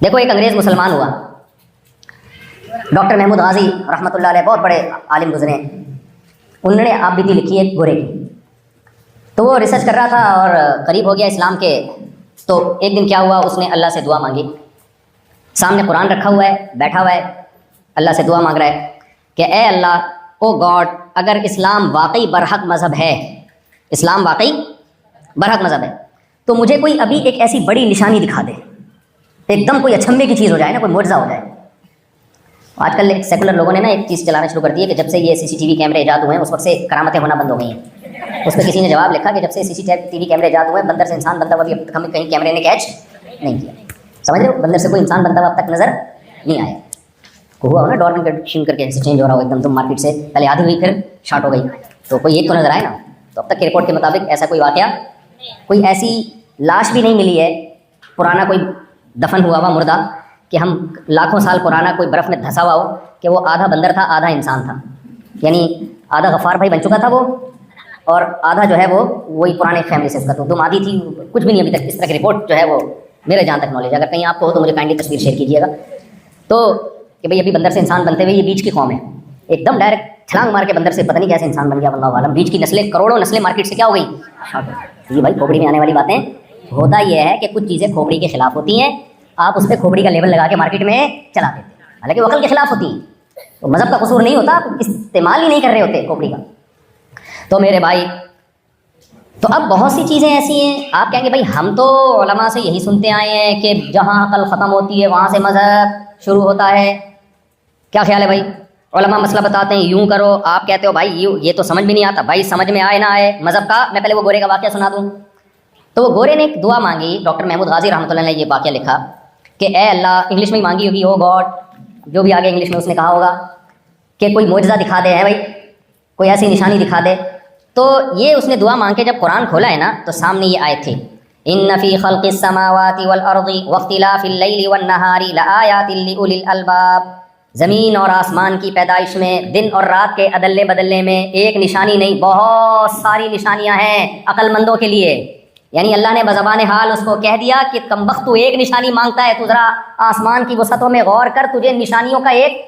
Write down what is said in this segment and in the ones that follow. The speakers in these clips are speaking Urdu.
دیکھو ایک انگریز مسلمان ہوا، ڈاکٹر محمود غازی رحمۃ اللہ علیہ، بہت بڑے عالم گزرے ہیں. انہوں نے آپ بیتی لکھی ہے گورے کی. تو وہ ریسرچ کر رہا تھا اور قریب ہو گیا اسلام کے. تو ایک دن کیا ہوا، اس نے اللہ سے دعا مانگی. سامنے قرآن رکھا ہوا ہے، بیٹھا ہوا ہے، اللہ سے دعا مانگ رہا ہے کہ اے اللہ، او گاڈ، اگر اسلام واقعی برحق مذہب ہے، اسلام واقعی برحق مذہب ہے، تو مجھے کوئی ابھی ایک ایسی بڑی نشانی دکھا دے، ایک دم کوئی اچھمبے کی چیز ہو جائے نا، کوئی معجزہ ہو جائے. آج کل سیکولر لوگوں نے نا ایک چیز چلانا شروع کر دی ہے کہ جب سے یہ CCTV کیمرے ایجاد ہوئے ہیں اس وقت سے کرامتیں ہونا بند ہو گئی ہیں. اس پہ کسی نے جواب لکھا کہ جب سے CCTV کیمرے ایجاد ہوئے ہیں بندر سے انسان بنتا ہوا ابھی اب تک ہمیں کہیں کیمرے نے کیچ نہیں کیا. سمجھ رہے ہو، بندر سے کوئی انسان بنتا ہوا اب تک نظر نہیں آیا. ہوا ہو نا ڈارون کنڈیشن کر کے چینج ہو رہا ہو ایک دم، تم مارکیٹ سے پہلے آدھی ہوئی پھر شارٹ ہو گئی، تو کوئی ایک تو نظر آئے نا. تو اب تک کے رپورٹ کے مطابق ایسا کوئی واقعہ، کوئی ایسی لاش بھی نہیں ملی ہے، پرانا کوئی دفن ہوا ہوا مردہ کہ ہم لاکھوں سال پرانا کوئی برف میں دھسا ہوا ہو کہ وہ آدھا بندر تھا آدھا انسان تھا، یعنی آدھا غفار بھائی بن چکا تھا وہ، اور آدھا جو ہے وہ وہی پرانے فیملی سے اس کا تو آدھی تھی. کچھ بھی نہیں ابھی تک اس طرح کی رپورٹ جو ہے وہ میرے جہاں تک نالج، اگر کہیں آپ کو ہو تو مجھے کائنڈلی تصویر شیئر کیجیے گا. تو کہ بھئی ابھی بندر سے انسان بنتے ہوئے یہ بیچ کی قوم ہے، ایک دم ڈائریکٹ چھلانگ مار کے بندر سے پتہ نہیں کیسے انسان بن گیا، واللہ عالم. بیچ کی نسلیں، کروڑوں نسلیں مارکیٹ سے کیا ہو گئی، یہ بھائی کھوپڑی میں آنے والی باتیں. ہوتا یہ ہے کہ کچھ چیزیں کھوپڑی کے خلاف ہوتی ہیں، آپ اس پہ کھوپڑی کا لیبل لگا کے مارکیٹ میں چلا دیتے ہیں، حالانکہ وہ عقل کے خلاف ہوتی ہیں. تو مذہب کا قصور نہیں ہوتا، آپ استعمال ہی نہیں کر رہے ہوتے کھوپڑی کا. تو میرے بھائی، تو اب بہت سی چیزیں ایسی ہیں آپ کہیں گے بھائی ہم تو علماء سے یہی سنتے آئے ہیں کہ جہاں عقل ختم ہوتی ہے وہاں سے مذہب شروع ہوتا ہے. کیا خیال ہے بھائی؟ علماء مسئلہ بتاتے ہیں یوں کرو، آپ کہتے ہو بھائی یہ تو سمجھ بھی نہیں آتا. بھائی سمجھ میں آئے نہ آئے مذہب کا، میں پہلے وہ گورے کا واقعہ سنا دوں. تو وہ گورے نے ایک دعا مانگی، ڈاکٹر محمود غازی رحمۃ اللہ نے یہ واقعہ لکھا کہ اے اللہ، انگلش میں ہی مانگی ہوگی، او گاڈ، جو بھی آگے انگلش میں اس نے کہا ہوگا کہ کوئی معجزہ دکھا دے، ہے بھائی کوئی ایسی نشانی دکھا دے. تو یہ اس نے دعا مانگ کے جب قرآن کھولا ہے نا تو سامنے یہ آیت تھی، ان فی خلق السماوات والارض واختلاف اللیل والنہار لآیات لأولی الالباب. زمین اور آسمان کی پیدائش میں، دن اور رات کے عدلے بدلنے میں ایک نشانی نہیں، بہت ساری نشانیاں ہیں عقل مندوں کے لیے. یعنی اللہ نے بزبان حال اس کو کہہ دیا کہ کمبخت تو ایک نشانی مانگتا ہے، تو ذرا آسمان کی وسعتوں میں غور کر، تجھے نشانیوں کا ایک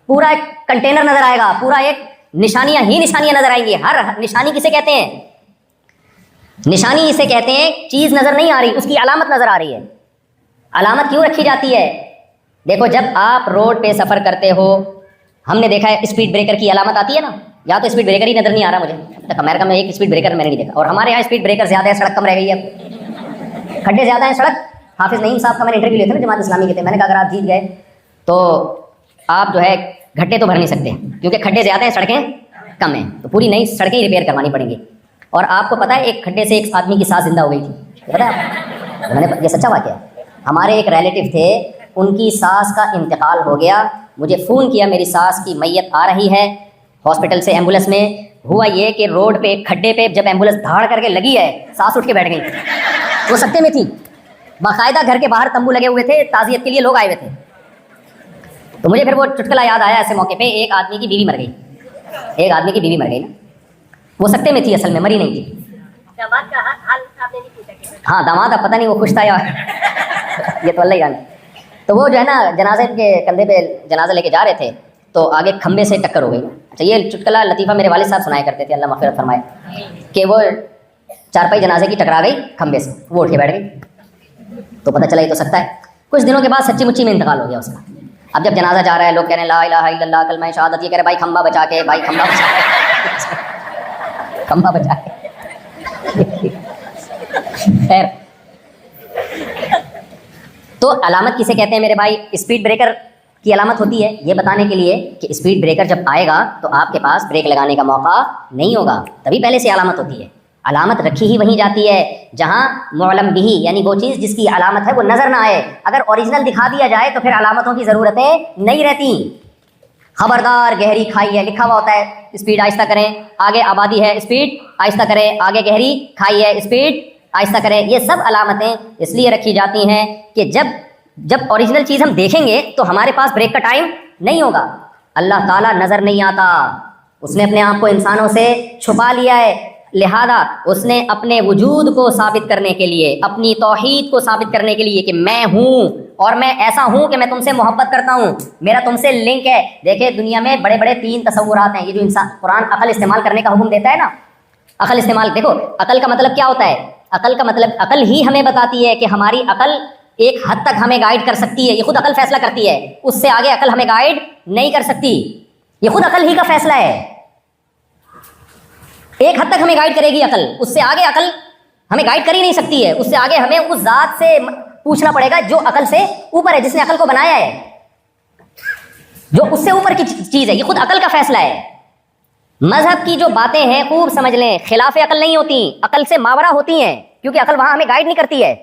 پورا ایک کنٹینر نظر آئے گا، پورا ایک نشانیاں ہی نشانیاں نظر آئیں گی. ہر نشانی کسے کہتے ہیں؟ نشانی اسے کہتے ہیں چیز نظر نہیں آ رہی، اس کی علامت نظر آ رہی ہے. علامت کیوں رکھی جاتی ہے؟ دیکھو جب آپ روڈ پہ سفر کرتے ہو، ہم نے دیکھا ہے اسپیڈ بریکر کی علامت آتی ہے نا، یا تو اسپیڈ بریکر ہی نظر نہیں آ رہا مجھے، اب تک امریکہ میں ایک اسپیڈ بریکر میں نے نہیں دیکھا. اور ہمارے یہاں اسپیڈ بریکر زیادہ ہے، سڑک کم رہ گئی ہے، کھڈے زیادہ ہیں سڑک. حافظ نعیم صاحب کا میں نے انٹرویو لیا تھا نا جماعت اسلامی کے تھے، میں نے کہا اگر آپ جیت گئے تو آپ جو ہے گھٹے تو بھر نہیں سکتے کیونکہ کھڈے زیادہ ہیں سڑکیں کم ہیں، تو پوری نئی سڑکیں ہی ریپیئر کروانی پڑیں گی. اور آپ کو پتہ ہے ایک کھڈے سے ایک آدمی کی سانس زندہ ہو گئی تھی، پتہ ہے آپ؟ میں نے یہ سچا واقعہ ہے. ہمارے ایک ریلیٹیو تھے، ان کی ساس کا انتقال ہو گیا، مجھے فون کیا میری ساس کی میت آ رہی ہے ہاسپٹل سے ایمبولینس میں. ہوا یہ کہ روڈ پہ کھڈے پہ جب ایمبولینس دھاڑ کر کے لگی ہے، ساس اٹھ کے بیٹھ گئی. وہ سکتے میں تھی، باقاعدہ گھر کے باہر تمبو لگے ہوئے تھے، تعزیت کے لیے لوگ آئے ہوئے تھے. تو مجھے پھر وہ چٹکلا یاد آیا ایسے موقع پہ، ایک آدمی کی بیوی مر گئی، ایک آدمی کی بیوی مر گئی نا، وہ سکتے میں تھی اصل میں، مری نہیں تھی. داماد کا حال آپ نے نہیں پوچھا؟ ہاں داماد اب پتہ نہیں وہ خوش تھا یا یہ تو اللہ ہی جانے. تو وہ جو ہے نا جنازے کے کندھے پہ جنازہ لے کے جا رہے تھے تو آگے کھمبے سے ٹکر ہو گئی. اچھا یہ چٹکلا لطیفہ میرے والد صاحب سنایا کرتے تھے، اللہ مغفرت فرمائے، کہ وہ چارپائی جنازے کی ٹکرا گئی کھمبے سے، وہ اٹھ کے بیٹھ گئی. تو پتہ چلا یہ تو سکتا ہے. کچھ دنوں کے بعد سچی مچی میں انتقال ہو گیا اس کا. اب جب جنازہ جا رہا ہے، لوگ کہہ رہے ہیں لا الہ الا اللہ کلمہ شہادت، یہ کہہ رہے بھائی کھمبا بچا کے، بھائی کھمبا بچا کے کھمبا بچا کے. خیر، تو علامت کسے کہتے ہیں میرے بھائی؟ اسپیڈ بریکر کی علامت ہوتی ہے یہ بتانے کے لیے کہ اسپیڈ بریکر جب آئے گا تو آپ کے پاس بریک لگانے کا موقع نہیں ہوگا، تبھی پہلے سے علامت ہوتی ہے. علامت رکھی ہی وہیں جاتی ہے جہاں معلم بہی، یعنی وہ چیز جس کی علامت ہے وہ نظر نہ آئے. اگر اوریجنل دکھا دیا جائے تو پھر علامتوں کی ضرورتیں نہیں رہتی. خبردار گہری کھائی ہے لکھا ہوا ہوتا ہے، اسپیڈ آہستہ کریں، آگے آبادی ہے اسپیڈ آہستہ کریں، آگے گہری کھائی ہے اسپیڈ آہستہ کریں. یہ سب علامتیں اس لیے رکھی جاتی ہیں کہ جب اوریجنل چیز ہم دیکھیں گے تو ہمارے پاس بریک کا ٹائم نہیں ہوگا. اللہ تعالیٰ نظر نہیں آتا، اس نے اپنے آپ کو انسانوں سے چھپا لیا ہے، لہذا اس نے اپنے وجود کو ثابت کرنے کے لیے، اپنی توحید کو ثابت کرنے کے لیے کہ میں ہوں اور میں ایسا ہوں کہ میں تم سے محبت کرتا ہوں, میرا تم سے لنک ہے. دیکھیں دنیا میں بڑے بڑے 3 تصورات ہیں. یہ جو انسان قرآن عقل استعمال کرنے کا حکم دیتا ہے نا, عقل استعمال, دیکھو عقل کا مطلب کیا ہوتا ہے؟ عقل کا مطلب, عقل ہی ہمیں بتاتی ہے کہ ہماری عقل ایک حد تک ہمیں گائیڈ کر سکتی ہے. یہ خود عقل فیصلہ کرتی ہے, اس سے آگے عقل ہمیں گائیڈ نہیں کر سکتی. یہ خود عقل ہی کا فیصلہ ہے. ایک حد تک ہمیں گائیڈ کرے گی عقل, اس سے آگے عقل ہمیں گائیڈ کر ہی نہیں سکتی ہے. اس سے آگے ہمیں اس ذات سے پوچھنا پڑے گا جو عقل سے اوپر ہے, جس نے عقل کو بنایا ہے, جو اس سے اوپر کی چیز ہے. یہ خود عقل کا فیصلہ ہے. مذہب کی جو باتیں ہیں خوب سمجھ لیں, خلاف عقل نہیں ہوتی, عقل سے ماورا ہوتی ہیں, کیونکہ عقل وہاں ہمیں گائیڈ نہیں کرتی ہے.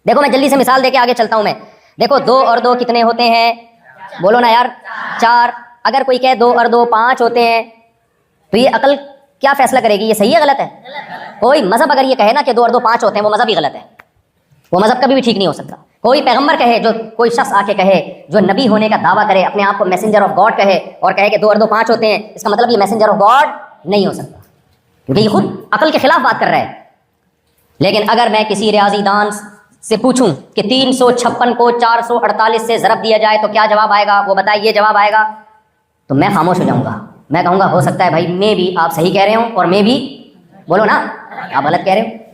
دیکھو میں جلدی سے مثال دے کے آگے چلتا ہوں میں. دیکھو 2 اور 2 کتنے ہوتے ہیں؟ بولو نا یار, 4. اگر کوئی کہے 2 اور 2 5 ہوتے ہیں, تو یہ عقل کیا فیصلہ کرے گی؟ یہ صحیح ہے غلط ہے؟ کوئی مذہب اگر یہ کہے نا کہ 2 اور 2 5 ہوتے ہیں, وہ مذہب ہی غلط ہے. وہ مذہب کبھی بھی ٹھیک نہیں ہو سکتا. کوئی پیغمبر کہے, جو کوئی شخص آ کے کہے, جو نبی ہونے کا دعویٰ کرے, اپنے آپ کو میسنجر آف گاڈ کہے اور کہے کہ 2 اور 2 5 ہوتے ہیں, اس کا مطلب یہ میسنجر آف گاڈ نہیں ہو سکتا, کیونکہ یہ خود عقل کے خلاف بات کر رہا ہے. لیکن اگر میں کسی ریاضی دان سے پوچھوں کہ 356 کو 448 سے ضرب دیا جائے تو کیا جواب آئے گا, وہ بتائے یہ جواب آئے گا, تو میں خاموش ہو جاؤں گا. میں کہوں گا ہو سکتا ہے بھائی میں بھی آپ صحیح کہہ رہے ہوں, اور میں بھی, بولو نا, آپ غلط کہہ رہے ہو.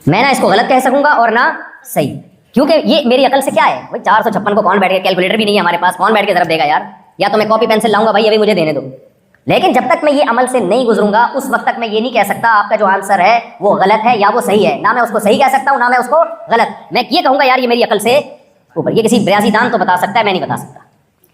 میں نہ اس کو غلط کہہ سکوں گا اور نہ صحیح, کیونکہ یہ میری عقل سے کیا ہے بھائی. 456 کو کون بیٹھ کے, کیلکولیٹر بھی نہیں ہے ہمارے پاس, کون بیٹھ کے ضرب دے گا یار؟ یا تو میں کاپی پینسل لاؤں گا, بھائی ابھی مجھے دینے دو. لیکن جب تک میں یہ عمل سے نہیں گزروں گا, اس وقت تک میں یہ نہیں کہہ سکتا آپ کا جو آنسر ہے وہ غلط ہے یا وہ صحیح ہے. نہ میں اس کو صحیح کہہ سکتا ہوں, نہ میں اس کو غلط. میں یہ کہوں گا یار یہ میری عقل سے اوپر. یہ کسی ریاضی دان تو بتا سکتا ہے, میں نہیں بتا سکتا.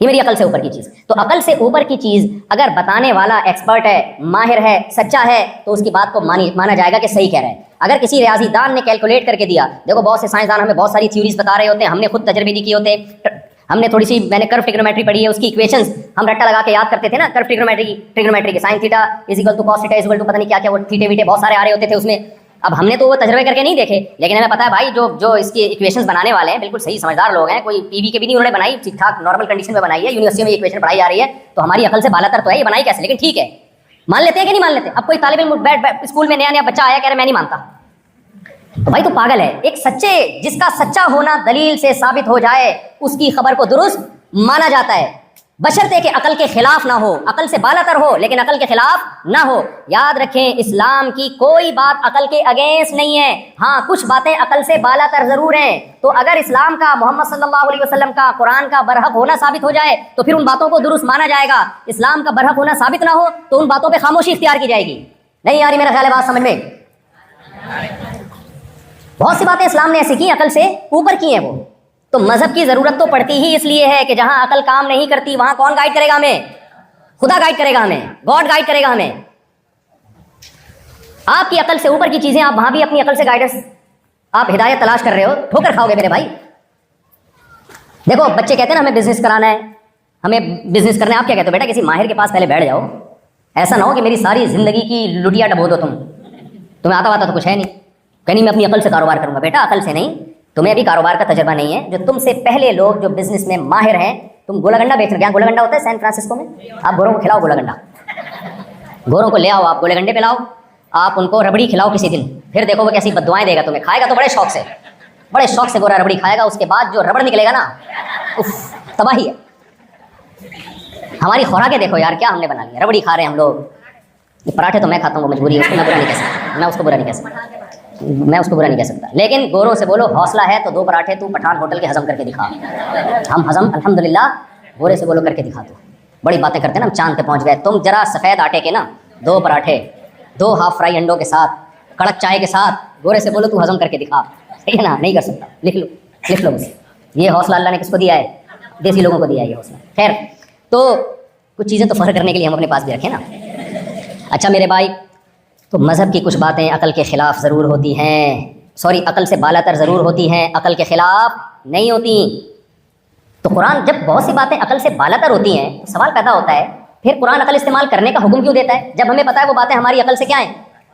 یہ میری عقل سے اوپر کی چیز. تو عقل سے اوپر کی چیز اگر بتانے والا ایکسپرٹ ہے, ماہر ہے, سچا ہے, تو اس کی بات کو مانا جائے گا کہ صحیح کہہ رہا ہے. اگر کسی ریاضی دان نے کیلکولیٹ کر کے دیا, دیکھو بہت سے سائنسدان ہمیں بہت ساری تھیوریز بتا رہے ہوتے ہیں, ہم نے خود تجربے نہیں کیے ہوتے. ہم نے تھوڑی سی, میں نے کرو ٹریگنومیٹری پڑھی ہے, اس کی ایکویشنز ہم رٹا لگا کے یاد کرتے تھے نا. کرو ٹریگنومیٹری کے sine theta is equal to cos theta is equal to پتہ نہیں کیا کیا, وہ تھیٹے ویٹے بہت سارے آ رہے ہوتے تھے اس میں. اب ہم نے تو وہ تجربے کر کے نہیں دیکھے, لیکن ہمیں پتا ہے بھائی جو اس کی ایکویشنز بنانے والے ہیں بالکل صحیح سمجھدار لوگ ہیں. کوئی پی وی کے بھی نہیں انہوں نے بنائی, ٹھیک ٹھاک نارمل کنڈیشن میں بنائی ہے, یونیورسٹی میں ایکویشن پڑھائی جا رہی ہے, تو ہماری عقل سے بالا تر تو ہے. یہ بنائی کیسے؟ لیکن ٹھیک ہے, مان لیتے ہیں کہ نہیں مان لیتے. اب کوئی طالب علم اسکول میں نیا بچہ آیا, کہہ رہے میں نہیں مانتا, تو بھائی تو پاگل ہے. ایک سچے, جس کا سچا ہونا دلیل سے ثابت ہو جائے, اس کی خبر کو درست مانا جاتا ہے, بشرطے کہ عقل کے خلاف نہ ہو. عقل سے بالا تر ہو لیکن عقل کے خلاف نہ ہو. یاد رکھیں اسلام کی کوئی بات عقل کے اگینسٹ نہیں ہے. ہاں کچھ باتیں عقل سے بالا تر ضرور ہیں. تو اگر اسلام کا, محمد صلی اللہ علیہ وسلم کا, قرآن کا برحق ہونا ثابت ہو جائے تو پھر ان باتوں کو درست مانا جائے گا. اسلام کا برحق ہونا ثابت نہ ہو تو ان باتوں پہ خاموشی اختیار کی جائے گی. نہیں یاری میرا خیال ہے بات سمجھ میں. بہت سی باتیں اسلام نے ایسی کی عقل سے اوپر کی ہیں. وہ تو مذہب کی ضرورت تو پڑتی ہی اس لیے ہے کہ جہاں عقل کام نہیں کرتی وہاں کون گائیڈ کرے گا ہمیں؟ خدا گائیڈ کرے گا ہمیں, گاڈ گائیڈ کرے گا ہمیں. آپ کی عقل سے اوپر کی چیزیں, آپ وہاں بھی اپنی عقل سے گائیڈنس, آپ ہدایت تلاش کر رہے ہو, ٹھوکر کھاؤ گے میرے بھائی. دیکھو بچے کہتے ہیں نا ہمیں بزنس کرانا ہے, ہمیں بزنس کرنا ہے. آپ کیا کہتے ہو؟ بیٹا کسی ماہر کے پاس پہلے بیٹھ جاؤ, ایسا نہ ہو کہ میری ساری زندگی کی لٹیا ڈبو دو. تمہیں آتا تو کچھ ہے نہیں, کہیں میں اپنی عقل سے کاروبار کروں گا. بیٹا عقل سے نہیں, تمہیں ابھی کاروبار کا تجربہ نہیں ہے. جو تم سے پہلے لوگ جو بزنس میں ماہر ہیں, تم گولا گنڈا بیچ رہے. کیا گولا گنڈا ہوتا ہے سین فرانسسکو میں؟ آپ گوروں کو کھلاؤ گولا گنڈا, گوروں کو لے آؤ, آپ گولے گنڈے پہ لاؤ, آپ ان کو ربڑی کھلاؤ کسی دن, پھر دیکھو وہ کیسی بددعائیں دے گا تمہیں. کھائے گا تو بڑے شوق سے گورا ربڑی کھائے گا. اس کے بعد جو ربڑ نکلے گا نا, تباہی ہے. ہماری خوراکیں دیکھو یار, کیا ہم نے بنا لیا, ربڑی کھا رہے ہیں ہم لوگ. یہ پراٹھے تو میں کھاتا ہوں, وہ مجبوری ہے, اس کو میں برا نہیں کہہ سکتا, میں اس کو برا نہیں کہہ سکتا. لیکن گوروں سے بولو حوصلہ ہے تو 2 پراٹھے تو پٹھان ہوٹل کے ہضم کر کے دکھا. ہم ہضم الحمدللہ, گورے سے بولو کر کے دکھا. تو بڑی باتیں کرتے ہیں نا, ہم چاند پہ پہنچ گئے. تم ذرا سفید آٹے کے نا 2 پراٹھے, 2 ہاف فرائی انڈوں کے ساتھ, کڑک چائے کے ساتھ, گورے سے بولو تو ہضم کر کے دکھا. صحیح ہے نا؟ نہیں کر سکتا. لکھ لو مجھے. یہ حوصلہ اللہ نے کس کو دیا ہے؟ دیسی لوگوں کو دیا ہے یہ حوصلہ. خیر, تو کچھ چیزیں تو فخر کرنے کے لیے ہم اپنے پاس بھی رکھیں نا. اچھا میرے بھائی, تو مذہب کی کچھ باتیں عقل کے خلاف ضرور ہوتی ہیں, سوری عقل سے بالا تر ضرور ہوتی ہیں, عقل کے خلاف نہیں ہوتی. تو قرآن جب بہت سی باتیں عقل سے بالا تر ہوتی ہیں, تو سوال پیدا ہوتا ہے پھر قرآن عقل استعمال کرنے کا حکم کیوں دیتا ہے جب ہمیں پتا ہے وہ باتیں ہماری عقل سے کیا ہیں؟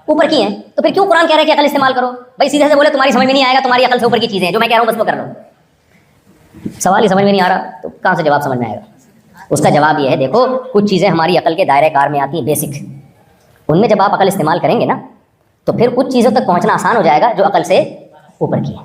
اوپر کی ہیں. تو پھر کیوں قرآن کہہ رہا ہے کہ عقل استعمال کرو؟ بھائی سیدھے سے بولے تمہاری سمجھ میں نہیں آئے گا, تمہاری عقل سے اوپر کی چیزیں ہیں, جو میں کہہ رہا ہوں بس وہ کر لو. سوال ہی سمجھ میں نہیں آ رہا تو کہاں سے جواب سمجھ میں آئے گا؟ اس کا جواب یہ ہے, دیکھو کچھ چیزیں ہماری عقل کے دائرۂ کار میں آتی ہیں بیسک, ان میں جب آپ عقل استعمال کریں گے نا تو پھر کچھ چیزوں تک پہنچنا آسان ہو جائے گا جو عقل سے اوپر کی ہے.